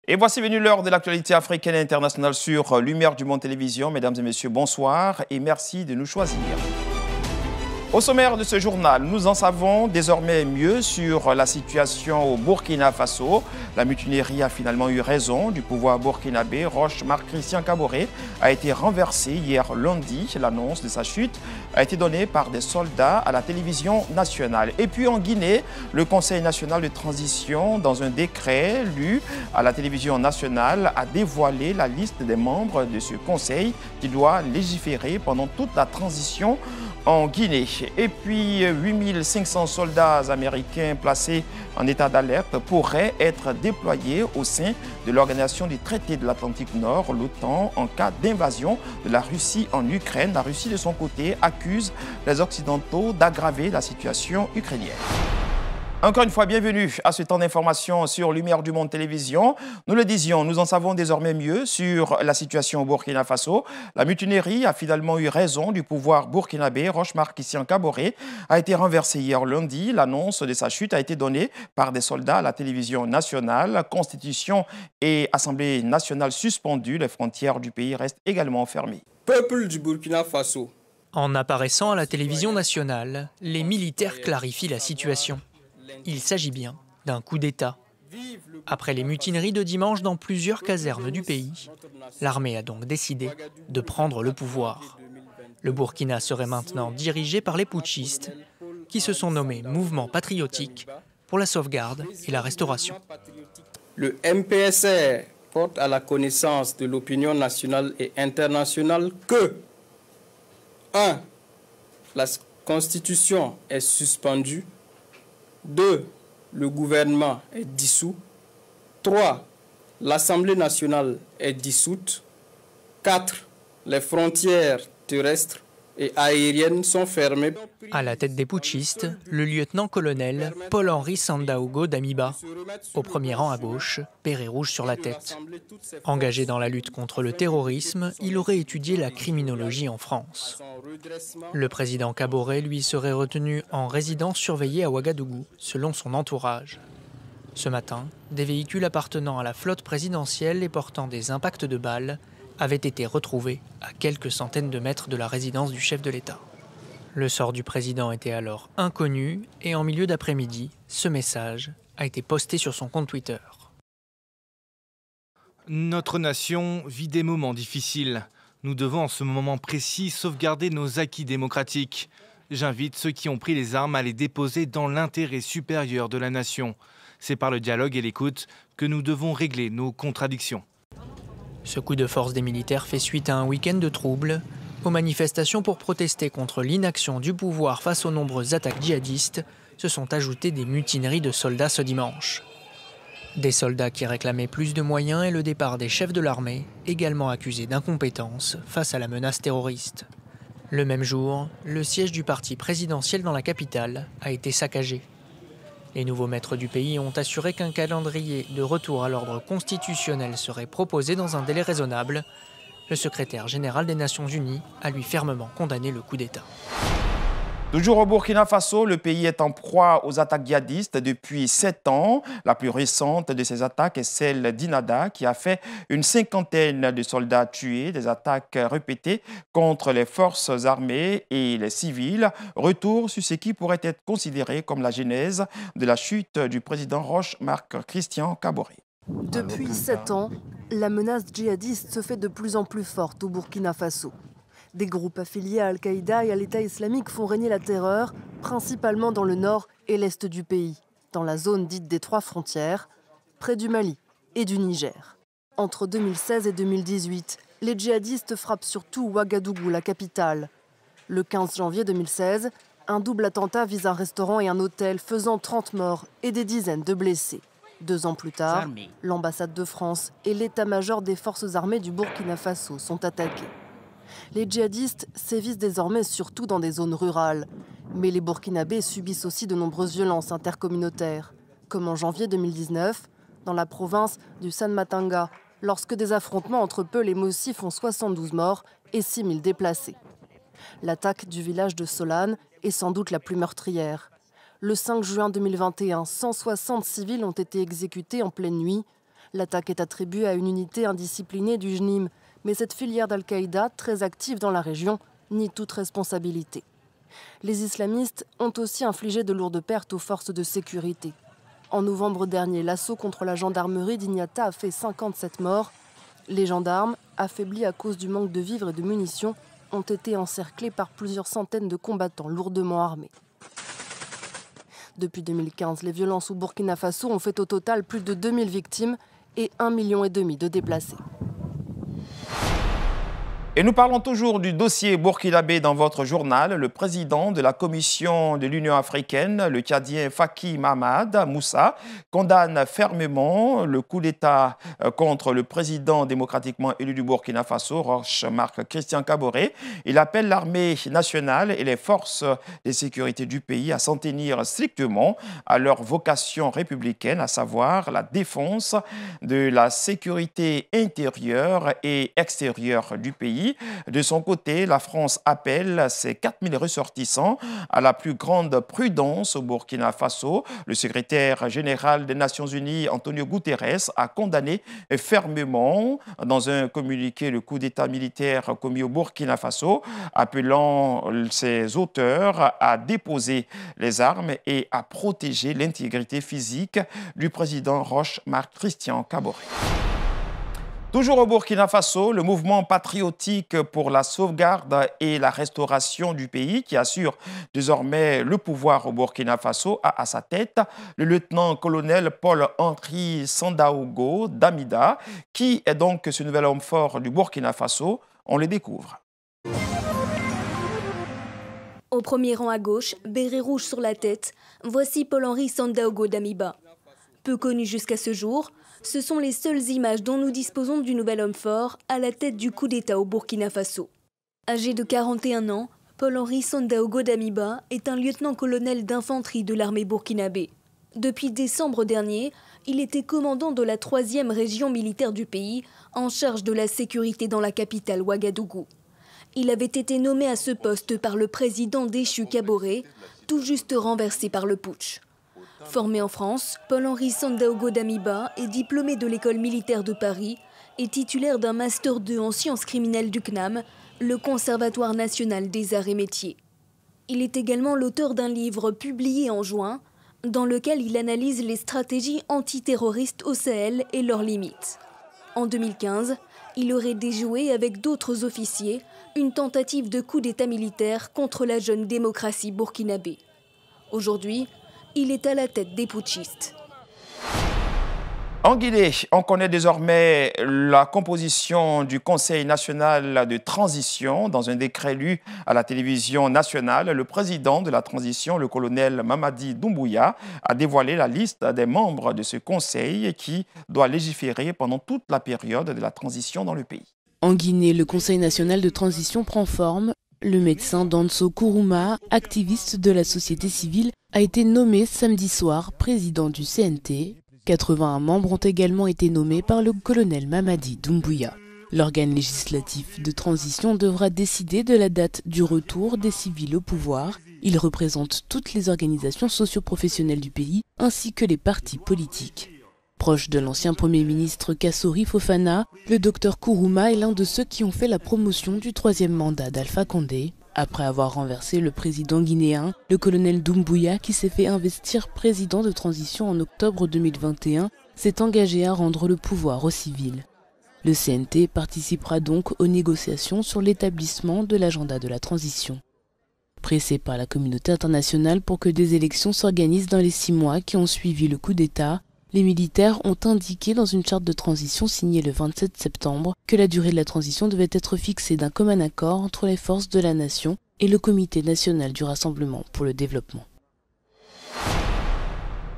Et voici venu l'heure de l'actualité africaine et internationale sur Lumière du Monde Télévision. Mesdames et messieurs, bonsoir et merci de nous choisir. Au sommaire de ce journal, nous en savons désormais mieux sur la situation au Burkina Faso. La mutinerie a finalement eu raison du pouvoir burkinabé. Roch Marc Christian Kaboré a été renversé hier lundi. L'annonce de sa chute a été donnée par des soldats à la télévision nationale. Et puis en Guinée, le Conseil national de transition, dans un décret lu à la télévision nationale, a dévoilé la liste des membres de ce conseil qui doit légiférer pendant toute la transition en Guinée. Et puis 8500 soldats américains placés en état d'alerte pourraient être déployés au sein de l'Organisation du traité de l'Atlantique Nord, l'OTAN, en cas d'invasion de la Russie en Ukraine. La Russie, de son côté, accuse les Occidentaux d'aggraver la situation ukrainienne. Encore une fois, bienvenue à ce temps d'information sur Lumière du Monde Télévision. Nous le disions, nous en savons désormais mieux sur la situation au Burkina Faso. La mutinerie a finalement eu raison du pouvoir burkinabé. Roch Marc Christian Kaboré a été renversé hier lundi. L'annonce de sa chute a été donnée par des soldats à la télévision nationale. Constitution et Assemblée nationale suspendues. Les frontières du pays restent également fermées. Peuple du Burkina Faso. En apparaissant à la télévision nationale, les militaires clarifient la situation. Il s'agit bien d'un coup d'État. Après les mutineries de dimanche dans plusieurs casernes du pays, l'armée a donc décidé de prendre le pouvoir. Le Burkina serait maintenant dirigé par les putschistes, qui se sont nommés Mouvement patriotique pour la sauvegarde et la restauration. Le MPSR porte à la connaissance de l'opinion nationale et internationale que 1. La Constitution est suspendue. 2. Le gouvernement est dissous. 3. L'Assemblée nationale est dissoute. 4. Les frontières terrestres et aériennes sont fermées. À la tête des putschistes, le lieutenant-colonel Paul-Henri Sandaogo Damiba, au premier rang à gauche, béret rouge sur la tête. Engagé dans la lutte contre le terrorisme, il aurait étudié la criminologie en France. Le président Kaboré, lui, serait retenu en résidence surveillée à Ouagadougou, selon son entourage. Ce matin, des véhicules appartenant à la flotte présidentielle et portant des impacts de balles avaient été retrouvés à quelques centaines de mètres de la résidence du chef de l'État. Le sort du président était alors inconnu et en milieu d'après-midi, ce message a été posté sur son compte Twitter. Notre nation vit des moments difficiles. Nous devons en ce moment précis sauvegarder nos acquis démocratiques. J'invite ceux qui ont pris les armes à les déposer dans l'intérêt supérieur de la nation. C'est par le dialogue et l'écoute que nous devons régler nos contradictions. Ce coup de force des militaires fait suite à un week-end de troubles. Aux manifestations pour protester contre l'inaction du pouvoir face aux nombreuses attaques djihadistes se sont ajoutées des mutineries de soldats ce dimanche. Des soldats qui réclamaient plus de moyens et le départ des chefs de l'armée, également accusés d'incompétence face à la menace terroriste. Le même jour, le siège du parti présidentiel dans la capitale a été saccagé. Les nouveaux maîtres du pays ont assuré qu'un calendrier de retour à l'ordre constitutionnel serait proposé dans un délai raisonnable. Le secrétaire général des Nations Unies a lui fermement condamné le coup d'État. Toujours au Burkina Faso, le pays est en proie aux attaques djihadistes depuis 7 ans. La plus récente de ces attaques est celle d'Inada, qui a fait une 50aine de soldats tués, des attaques répétées contre les forces armées et les civils. Retour sur ce qui pourrait être considéré comme la genèse de la chute du président Roch Marc Christian Kaboré. Depuis 7 ans, la menace djihadiste se fait de plus en plus forte au Burkina Faso. Des groupes affiliés à Al-Qaïda et à l'État islamique font régner la terreur, principalement dans le nord et l'est du pays, dans la zone dite des 3 frontières, près du Mali et du Niger. Entre 2016 et 2018, les djihadistes frappent surtout Ouagadougou, la capitale. Le 15 janvier 2016, un double attentat vise un restaurant et un hôtel, faisant 30 morts et des dizaines de blessés. 2 ans plus tard, l'ambassade de France et l'état-major des forces armées du Burkina Faso sont attaqués. Les djihadistes sévissent désormais surtout dans des zones rurales. Mais les Burkinabés subissent aussi de nombreuses violences intercommunautaires, comme en janvier 2019, dans la province du San-Matanga, lorsque des affrontements entre Peul et Mossi font 72 morts et 6 000 déplacés. L'attaque du village de Solane est sans doute la plus meurtrière. Le 5 juin 2021, 160 civils ont été exécutés en pleine nuit. L'attaque est attribuée à une unité indisciplinée du JNIM, mais cette filière d'Al-Qaïda, très active dans la région, nie toute responsabilité. Les islamistes ont aussi infligé de lourdes pertes aux forces de sécurité. En novembre dernier, l'assaut contre la gendarmerie d'Ignata a fait 57 morts. Les gendarmes, affaiblis à cause du manque de vivres et de munitions, ont été encerclés par plusieurs centaines de combattants lourdement armés. Depuis 2015, les violences au Burkina Faso ont fait au total plus de 2000 victimes et 1,5 million de déplacés. Et nous parlons toujours du dossier burkinabé dans votre journal. Le président de la Commission de l'Union africaine, le Tchadien Faki Mahamat Moussa, condamne fermement le coup d'État contre le président démocratiquement élu du Burkina Faso, Roch-Marc Christian Kaboré. Il appelle l'armée nationale et les forces de sécurité du pays à s'en tenir strictement à leur vocation républicaine, à savoir la défense de la sécurité intérieure et extérieure du pays. De son côté, la France appelle ses 4000 ressortissants à la plus grande prudence au Burkina Faso. Le secrétaire général des Nations Unies, Antonio Guterres, a condamné fermement dans un communiqué le coup d'État militaire commis au Burkina Faso, appelant ses auteurs à déposer les armes et à protéger l'intégrité physique du président Roch-Marc Christian Kaboré. Toujours au Burkina Faso, le mouvement patriotique pour la sauvegarde et la restauration du pays, qui assure désormais le pouvoir au Burkina Faso, a à sa tête le lieutenant-colonel Paul-Henri Sandaogo Damiba. Qui est donc ce nouvel homme fort du Burkina Faso? On le découvre. Au premier rang à gauche, béret rouge sur la tête, voici Paul-Henri Sandaogo Damiba. Peu connu jusqu'à ce jour, ce sont les seules images dont nous disposons du nouvel homme fort à la tête du coup d'État au Burkina Faso. Âgé de 41 ans, Paul-Henri Sandaogo Damiba est un lieutenant-colonel d'infanterie de l'armée burkinabé. Depuis décembre dernier, il était commandant de la 3e région militaire du pays, en charge de la sécurité dans la capitale Ouagadougou. Il avait été nommé à ce poste par le président déchu Kaboré, tout juste renversé par le putsch. Formé en France, Paul-Henri Sandaogo Damiba est diplômé de l'école militaire de Paris et titulaire d'un Master 2 en sciences criminelles du CNAM, le Conservatoire national des arts et métiers. Il est également l'auteur d'un livre publié en juin, dans lequel il analyse les stratégies antiterroristes au Sahel et leurs limites. En 2015, il aurait déjoué avec d'autres officiers une tentative de coup d'État militaire contre la jeune démocratie burkinabé. Aujourd'hui, il est à la tête des putschistes. En Guinée, on connaît désormais la composition du Conseil national de transition. Dans un décret lu à la télévision nationale, le président de la transition, le colonel Mamadi Doumbouya, a dévoilé la liste des membres de ce conseil qui doit légiférer pendant toute la période de la transition dans le pays. En Guinée, le Conseil national de transition prend forme. Le médecin Danso Kourouma, activiste de la société civile, a été nommé samedi soir président du CNT. 81 membres ont également été nommés par le colonel Mamadi Doumbouya. L'organe législatif de transition devra décider de la date du retour des civils au pouvoir. Il représente toutes les organisations socio-professionnelles du pays ainsi que les partis politiques. Proche de l'ancien Premier ministre Kassori Fofana, le docteur Kourouma est l'un de ceux qui ont fait la promotion du 3e mandat d'Alpha Condé. Après avoir renversé le président guinéen, le colonel Doumbouya, qui s'est fait investir président de transition en octobre 2021, s'est engagé à rendre le pouvoir aux civils. Le CNT participera donc aux négociations sur l'établissement de l'agenda de la transition. Pressé par la communauté internationale pour que des élections s'organisent dans les 6 mois qui ont suivi le coup d'État, les militaires ont indiqué dans une charte de transition signée le 27 septembre que la durée de la transition devait être fixée d'un commun accord entre les forces de la nation et le Comité national du Rassemblement pour le développement.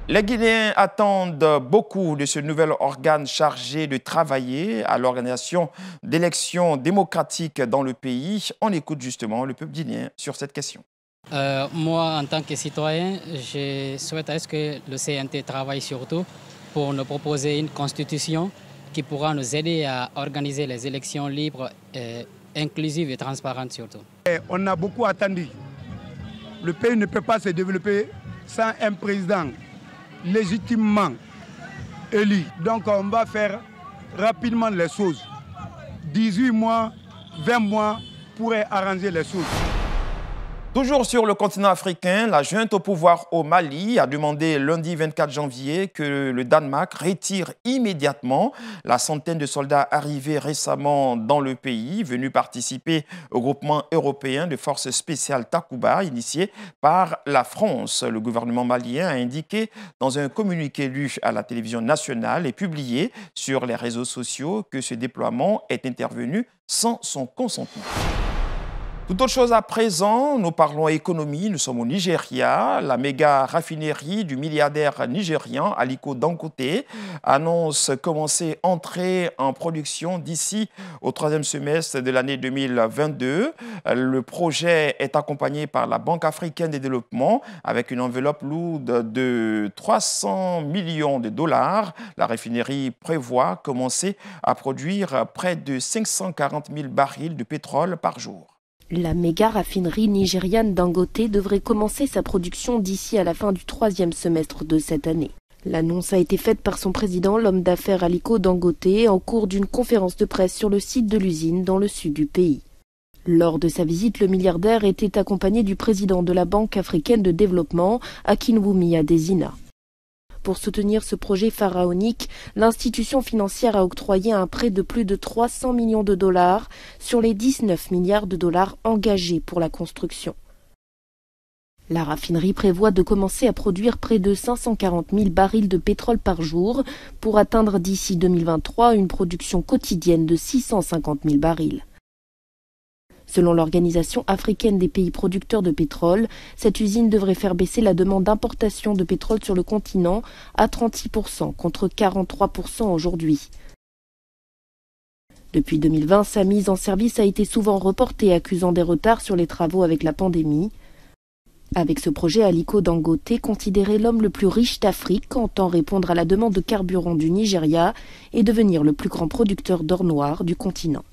Les Guinéens attendent beaucoup de ce nouvel organe chargé de travailler à l'organisation d'élections démocratiques dans le pays. On écoute justement le peuple guinéen sur cette question. Moi, en tant que citoyen, je souhaite que le CNT travaille surtout pour nous proposer une constitution qui pourra nous aider à organiser les élections libres, inclusives et transparentes surtout. On a beaucoup attendu. Le pays ne peut pas se développer sans un président légitimement élu. Donc on va faire rapidement les choses. 18 mois, 20 mois pourraient arranger les choses. Toujours sur le continent africain, la junte au pouvoir au Mali a demandé lundi 24 janvier que le Danemark retire immédiatement la centaine de soldats arrivés récemment dans le pays, venus participer au groupement européen de forces spéciales Takuba, initié par la France. Le gouvernement malien a indiqué dans un communiqué lu à la télévision nationale et publié sur les réseaux sociaux que ce déploiement est intervenu sans son consentement. Toute autre chose à présent, nous parlons économie, nous sommes au Nigeria. La méga raffinerie du milliardaire nigérian Aliko Dangote annonce commencer à entrer en production d'ici au troisième semestre de l'année 2022. Le projet est accompagné par la Banque africaine de développement avec une enveloppe lourde de 300 millions de dollars. La raffinerie prévoit commencer à produire près de 540 000 barils de pétrole par jour. La méga raffinerie nigériane Dangote devrait commencer sa production d'ici à la fin du troisième semestre de cette année. L'annonce a été faite par son président, l'homme d'affaires Aliko Dangote, en cours d'une conférence de presse sur le site de l'usine dans le sud du pays. Lors de sa visite, le milliardaire était accompagné du président de la Banque africaine de développement, Akinwumi Adesina. Pour soutenir ce projet pharaonique, l'institution financière a octroyé un prêt de plus de 300 millions de dollars sur les 19 milliards de dollars engagés pour la construction. La raffinerie prévoit de commencer à produire près de 540 000 barils de pétrole par jour pour atteindre d'ici 2023 une production quotidienne de 650 000 barils. Selon l'Organisation africaine des pays producteurs de pétrole, cette usine devrait faire baisser la demande d'importation de pétrole sur le continent à 36% contre 43% aujourd'hui. Depuis 2020, sa mise en service a été souvent reportée, accusant des retards sur les travaux avec la pandémie. Avec ce projet, Aliko Dangote, considéré l'homme le plus riche d'Afrique, entend répondre à la demande de carburant du Nigeria et devenir le plus grand producteur d'or noir du continent.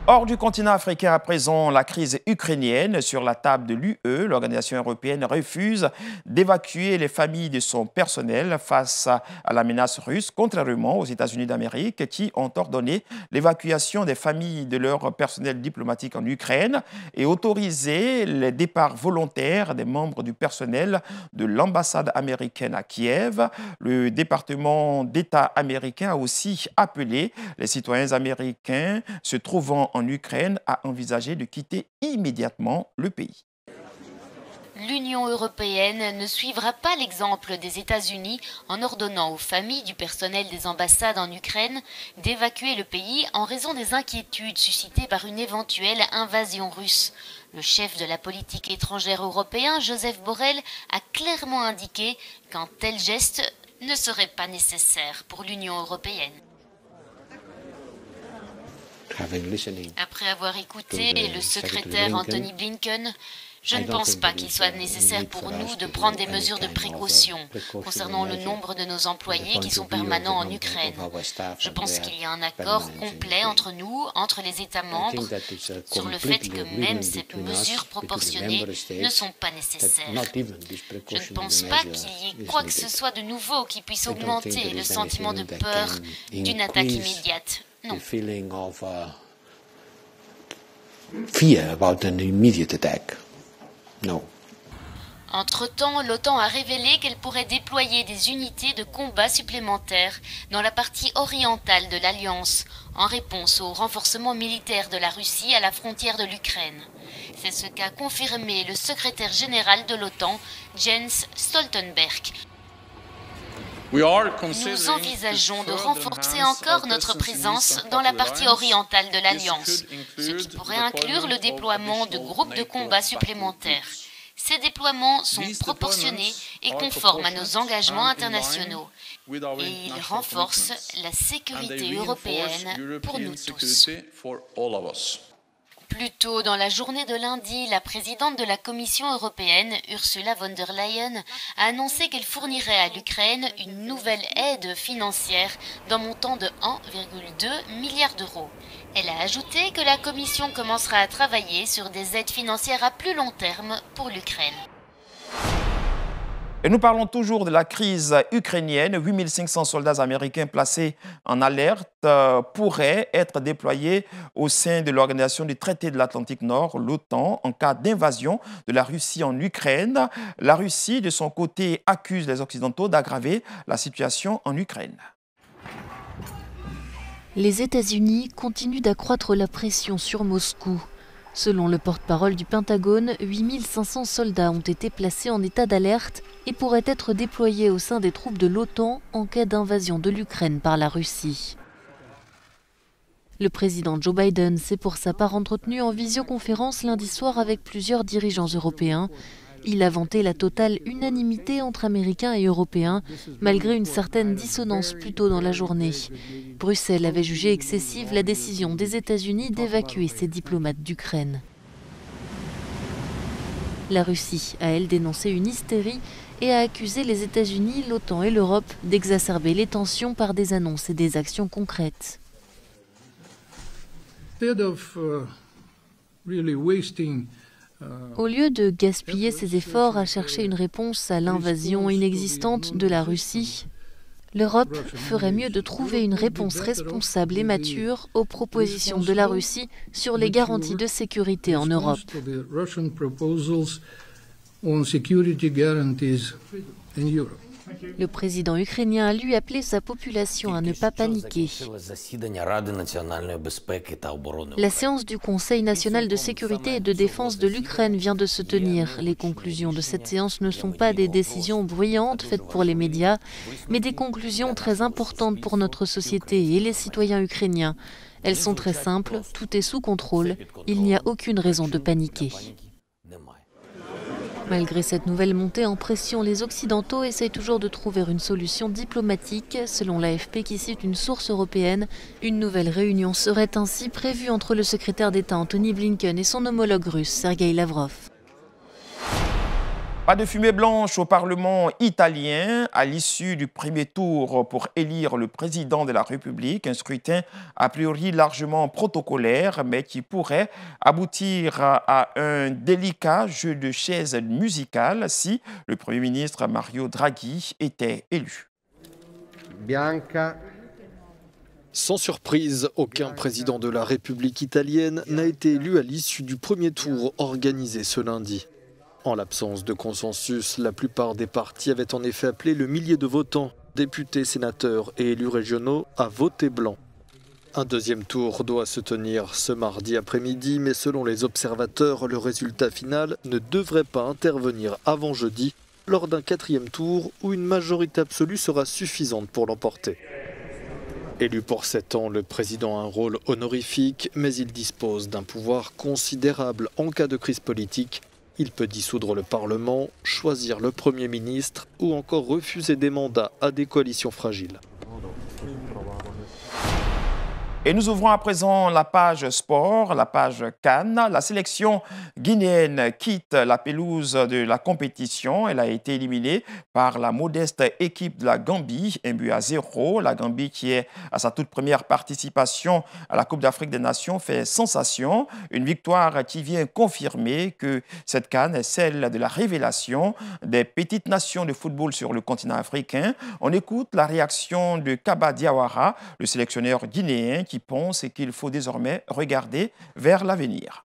Hors du continent africain à présent, la crise ukrainienne sur la table de l'UE, l'organisation européenne refuse d'évacuer les familles de son personnel face à la menace russe, contrairement aux États-Unis d'Amérique qui ont ordonné l'évacuation des familles de leur personnel diplomatique en Ukraine et autorisé les départs volontaires des membres du personnel de l'ambassade américaine à Kiev. Le département d'État américain a aussi appelé les citoyens américains se trouvant en Ukraine à envisager de quitter immédiatement le pays. L'Union européenne ne suivra pas l'exemple des États-Unis en ordonnant aux familles du personnel des ambassades en Ukraine d'évacuer le pays en raison des inquiétudes suscitées par une éventuelle invasion russe. Le chef de la politique étrangère européen, Joseph Borrell, a clairement indiqué qu'un tel geste ne serait pas nécessaire pour l'Union européenne. Après avoir écouté le secrétaire Anthony Blinken, je ne pense pas qu'il soit nécessaire pour nous de prendre des mesures de précaution concernant le nombre de nos employés qui sont permanents en Ukraine. Je pense qu'il y a un accord complet entre nous, entre les États membres, sur le fait que même ces mesures proportionnées ne sont pas nécessaires. Je ne pense pas qu'il y ait quoi que ce soit de nouveau qui puisse augmenter le sentiment de peur d'une attaque immédiate. Non. Entre-temps, l'OTAN a révélé qu'elle pourrait déployer des unités de combat supplémentaires dans la partie orientale de l'Alliance, en réponse au renforcement militaire de la Russie à la frontière de l'Ukraine. C'est ce qu'a confirmé le secrétaire général de l'OTAN, Jens Stoltenberg. Nous envisageons de renforcer encore notre présence dans la partie orientale de l'Alliance, ce qui pourrait inclure le déploiement de groupes de combat supplémentaires. Ces déploiements sont proportionnés et conformes à nos engagements internationaux. Et ils renforcent la sécurité européenne pour nous tous. Plus tôt dans la journée de lundi, la présidente de la Commission européenne, Ursula von der Leyen, a annoncé qu'elle fournirait à l'Ukraine une nouvelle aide financière d'un montant de 1,2 milliard d'euros. Elle a ajouté que la Commission commencera à travailler sur des aides financières à plus long terme pour l'Ukraine. Et nous parlons toujours de la crise ukrainienne. 8500 soldats américains placés en alerte pourraient être déployés au sein de l'organisation du traité de l'Atlantique Nord, l'OTAN, en cas d'invasion de la Russie en Ukraine. La Russie, de son côté, accuse les Occidentaux d'aggraver la situation en Ukraine. Les États-Unis continuent d'accroître la pression sur Moscou. Selon le porte-parole du Pentagone, 8500 soldats ont été placés en état d'alerte et pourraient être déployés au sein des troupes de l'OTAN en cas d'invasion de l'Ukraine par la Russie. Le président Joe Biden s'est pour sa part entretenu en visioconférence lundi soir avec plusieurs dirigeants européens. Il a vanté la totale unanimité entre Américains et Européens, malgré une certaine dissonance plus tôt dans la journée. Bruxelles avait jugé excessive la décision des États-Unis d'évacuer ses diplomates d'Ukraine. La Russie a, elle, dénoncé une hystérie et a accusé les États-Unis, l'OTAN et l'Europe d'exacerber les tensions par des annonces et des actions concrètes. Au lieu de gaspiller ses efforts à chercher une réponse à l'invasion inexistante de la Russie, l'Europe ferait mieux de trouver une réponse responsable et mature aux propositions de la Russie sur les garanties de sécurité en Europe. Le président ukrainien a lui appelé sa population à ne pas paniquer. La séance du Conseil national de sécurité et de défense de l'Ukraine vient de se tenir. Les conclusions de cette séance ne sont pas des décisions bruyantes faites pour les médias, mais des conclusions très importantes pour notre société et les citoyens ukrainiens. Elles sont très simples, tout est sous contrôle, il n'y a aucune raison de paniquer. Malgré cette nouvelle montée en pression, les Occidentaux essayent toujours de trouver une solution diplomatique. Selon l'AFP qui cite une source européenne, une nouvelle réunion serait ainsi prévue entre le secrétaire d'État Antony Blinken et son homologue russe Sergueï Lavrov. Pas de fumée blanche au Parlement italien à l'issue du premier tour pour élire le président de la République. Un scrutin a priori largement protocolaire, mais qui pourrait aboutir à un délicat jeu de chaises musicales si le Premier ministre Mario Draghi était élu. Bianca. Sans surprise, aucun président de la République italienne n'a été élu à l'issue du premier tour organisé ce lundi. En l'absence de consensus, la plupart des partis avaient en effet appelé le millier de votants, députés, sénateurs et élus régionaux, à voter blanc. Un deuxième tour doit se tenir ce mardi après-midi, mais selon les observateurs, le résultat final ne devrait pas intervenir avant jeudi, lors d'un quatrième tour où une majorité absolue sera suffisante pour l'emporter. Élu pour 7 ans, le président a un rôle honorifique, mais il dispose d'un pouvoir considérable en cas de crise politique. Il peut dissoudre le Parlement, choisir le Premier ministre ou encore refuser des mandats à des coalitions fragiles. Et nous ouvrons à présent la page sport, la page CAN. La sélection guinéenne quitte la pelouse de la compétition. Elle a été éliminée par la modeste équipe de la Gambie, 1-0. La Gambie, qui est à sa toute première participation à la Coupe d'Afrique des Nations, fait sensation. Une victoire qui vient confirmer que cette CAN est celle de la révélation des petites nations de football sur le continent africain. On écoute la réaction de Kaba Diawara, le sélectionneur guinéen, qui pense qu'il faut désormais regarder vers l'avenir.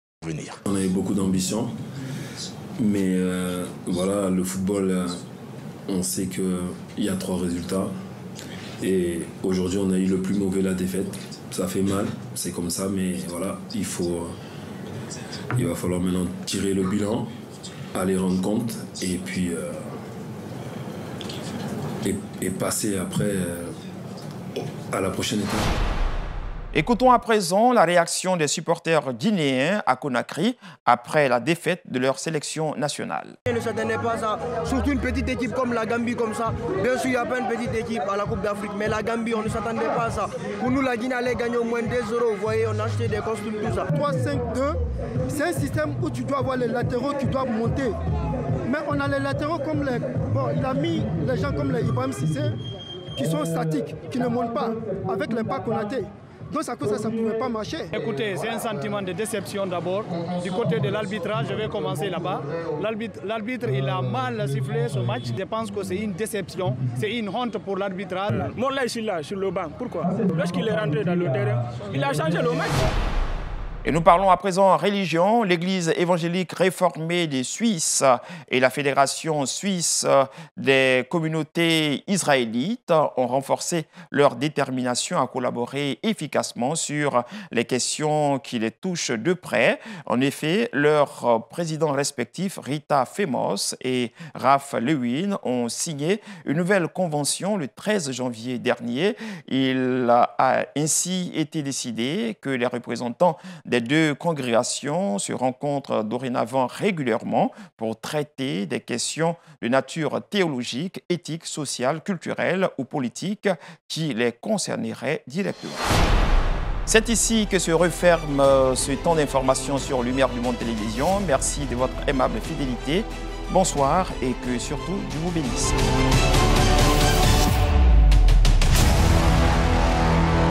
On a eu beaucoup d'ambition, mais voilà, le football, on sait qu'il y a 3 résultats. Et aujourd'hui, on a eu le plus mauvais, la défaite. Ça fait mal, c'est comme ça, mais voilà, il va falloir maintenant tirer le bilan, aller rendre compte et puis et passer après à la prochaine étape. Écoutons à présent la réaction des supporters guinéens à Conakry après la défaite de leur sélection nationale. On ne s'attendait pas à ça, surtout une petite équipe comme la Gambie comme ça. Bien sûr, il n'y a pas une petite équipe à la Coupe d'Afrique, mais la Gambie, on ne s'attendait pas à ça. Pour nous, la Guinée allait gagner au moins 2-0, vous voyez, on a acheté des costumes, tout ça. 3-5-2, c'est un système où tu dois avoir les latéraux qui doivent monter. Mais on a les latéraux comme les... Bon, il a mis les gens comme les Ibrahim Cissé, qui sont statiques, qui ne montent pas, avec les pas Konaté. Donc à cause de ça ne pouvait pas marcher. Écoutez, c'est un sentiment de déception d'abord. Du côté de l'arbitrage, je vais commencer là-bas. L'arbitre, il a mal sifflé ce match. Je pense que c'est une déception, c'est une honte pour l'arbitrage. Moi là, je suis là, sur le banc. Pourquoi? Lorsqu'il est rentré dans le terrain, il a changé le match. Et nous parlons à présent religion. L'Église évangélique réformée des Suisses et la Fédération suisse des communautés israélites ont renforcé leur détermination à collaborer efficacement sur les questions qui les touchent de près. En effet, leurs présidents respectifs, Rita Femos et Raph Lewin, ont signé une nouvelle convention le 13 janvier dernier. Il a ainsi été décidé que les représentants des deux congrégations se rencontrent dorénavant régulièrement pour traiter des questions de nature théologique, éthique, sociale, culturelle ou politique qui les concerneraient directement. C'est ici que se referme ce temps d'information sur Lumière du Monde Télévision. Merci de votre aimable fidélité. Bonsoir et que surtout Dieu vous bénisse.